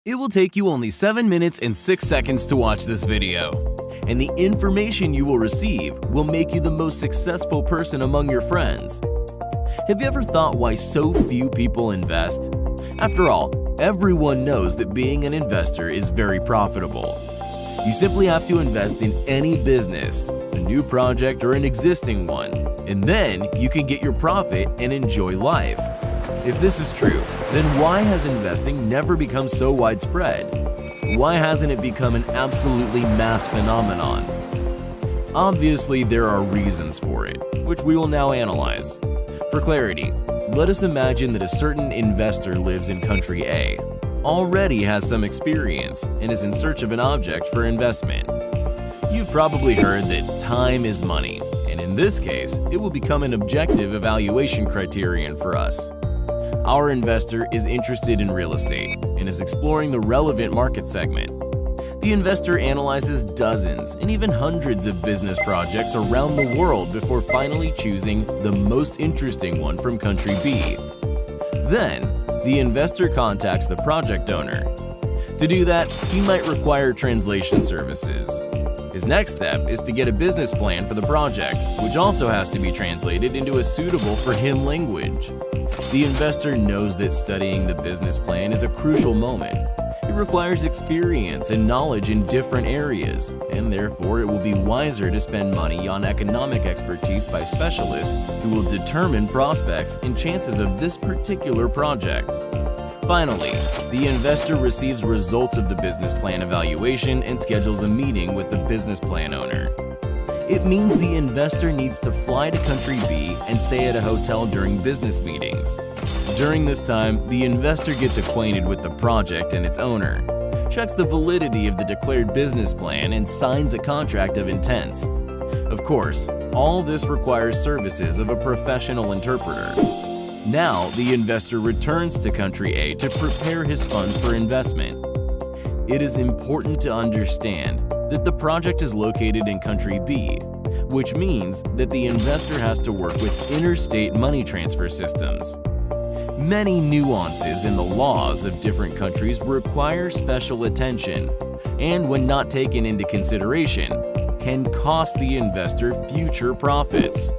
It will take you only 7 minutes and 6 seconds to watch this video, and the information you will receive will make you the most successful person among your friends. Have you ever thought why so few people invest? After all, everyone knows that being an investor is very profitable. You simply have to invest in any business, a new project or an existing one, and then you can get your profit and enjoy life. If this is true, then why has investing never become so widespread? Why hasn't it become an absolutely mass phenomenon? Obviously, there are reasons for it, which we will now analyze. For clarity, let us imagine that a certain investor lives in country A, already has some experience, and is in search of an object for investment. You've probably heard that time is money, and in this case, it will become an objective evaluation criterion for us. Our investor is interested in real estate and is exploring the relevant market segment. The investor analyzes dozens and even hundreds of business projects around the world before finally choosing the most interesting one from country B. Then, the investor contacts the project owner. To do that, he might require translation services. His next step is to get a business plan for the project, which also has to be translated into a suitable for him language. The investor knows that studying the business plan is a crucial moment. It requires experience and knowledge in different areas, and therefore it will be wiser to spend money on economic expertise by specialists who will determine prospects and chances of this particular project. Finally, the investor receives results of the business plan evaluation and schedules a meeting with the business plan owner. It means the investor needs to fly to country B and stay at a hotel during business meetings. During this time, the investor gets acquainted with the project and its owner, checks the validity of the declared business plan, and signs a contract of intents. Of course, all this requires services of a professional interpreter. Now, the investor returns to country A to prepare his funds for investment. It is important to understand that the project is located in country B, which means that the investor has to work with interstate money transfer systems. Many nuances in the laws of different countries require special attention, and when not taken into consideration, can cost the investor future profits.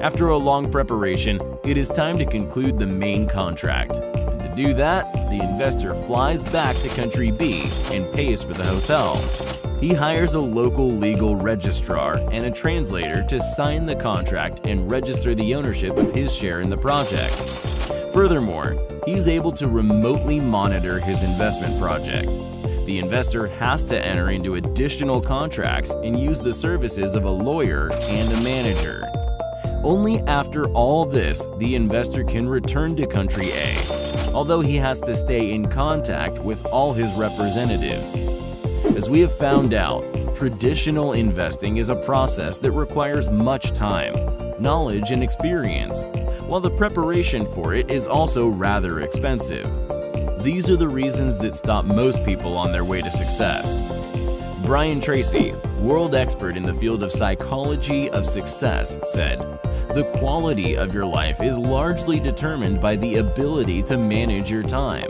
After a long preparation, it is time to conclude the main contract. And to do that, the investor flies back to country B and pays for the hotel. He hires a local legal registrar and a translator to sign the contract and register the ownership of his share in the project. Furthermore, he's able to remotely monitor his investment project. The investor has to enter into additional contracts and use the services of a lawyer and a manager. Only after all this, the investor can return to country A, although he has to stay in contact with all his representatives. As we have found out, traditional investing is a process that requires much time, knowledge, and experience, while the preparation for it is also rather expensive. These are the reasons that stop most people on their way to success. Brian Tracy, world expert in the field of psychology of success, said, "The quality of your life is largely determined by the ability to manage your time."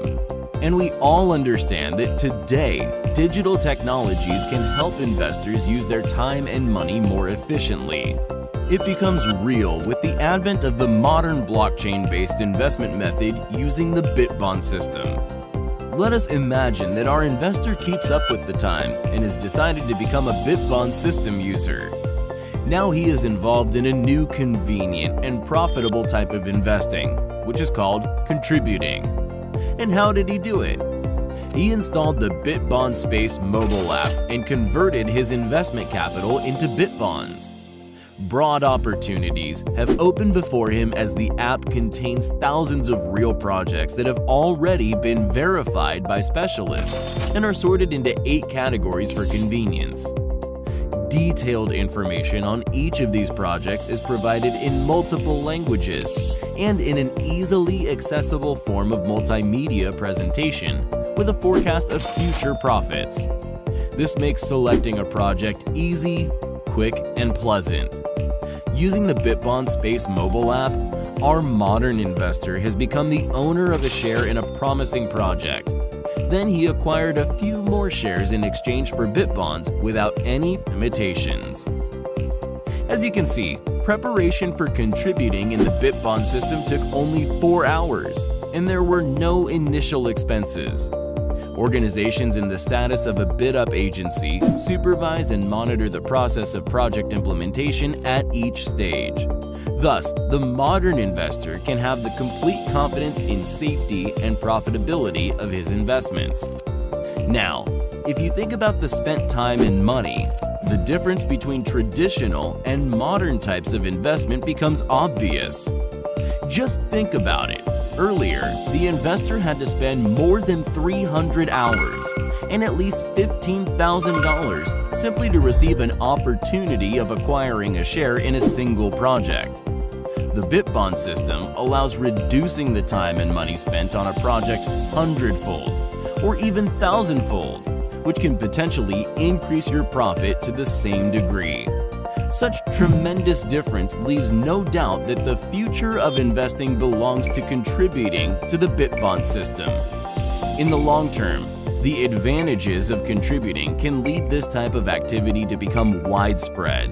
And we all understand that today, digital technologies can help investors use their time and money more efficiently. It becomes real with the advent of the modern blockchain-based investment method using the BitBon system. Let us imagine that our investor keeps up with the times and has decided to become a BitBon system user. Now he is involved in a new convenient and profitable type of investing, which is called contributing. And how did he do it? He installed the BitBon Space mobile app and converted his investment capital into Bitbons. Broad opportunities have opened before him as the app contains thousands of real projects that have already been verified by specialists and are sorted into 8 categories for convenience. Detailed information on each of these projects is provided in multiple languages and in an easily accessible form of multimedia presentation with a forecast of future profits. This makes selecting a project easy, quick, and pleasant. Using the BitBon Space mobile app, our modern investor has become the owner of a share in a promising project. Then he acquired a few more shares in exchange for Bitbons without any limitations. As you can see, preparation for contributing in the BitBon system took only 4 hours, and there were no initial expenses. Organizations in the status of a bid-up agency supervise and monitor the process of project implementation at each stage. Thus, the modern investor can have the complete confidence in safety and profitability of his investments. Now, if you think about the spent time and money, the difference between traditional and modern types of investment becomes obvious. Just think about it. Earlier, the investor had to spend more than 300 hours and at least $15,000 simply to receive an opportunity of acquiring a share in a single project. The BitBon system allows reducing the time and money spent on a project 100-fold or even 1,000-fold, which can potentially increase your profit to the same degree. Such tremendous difference leaves no doubt that the future of investing belongs to contributing to the BitBon system. In the long term, the advantages of contributing can lead this type of activity to become widespread.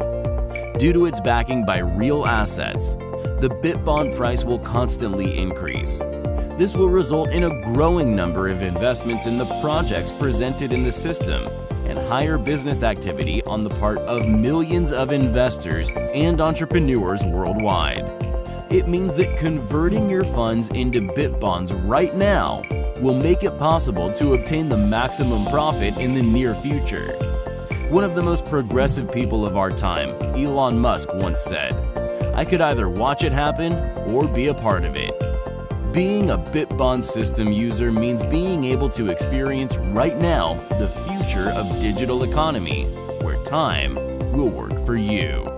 Due to its backing by real assets, the BitBon price will constantly increase. This will result in a growing number of investments in the projects presented in the system and higher business activity on the part of millions of investors and entrepreneurs worldwide. It means that converting your funds into Bitbons right now will make it possible to obtain the maximum profit in the near future. One of the most progressive people of our time, Elon Musk, once said, "I could either watch it happen or be a part of it." Being a BitBon system user means being able to experience right now the future of digital economy, where time will work for you.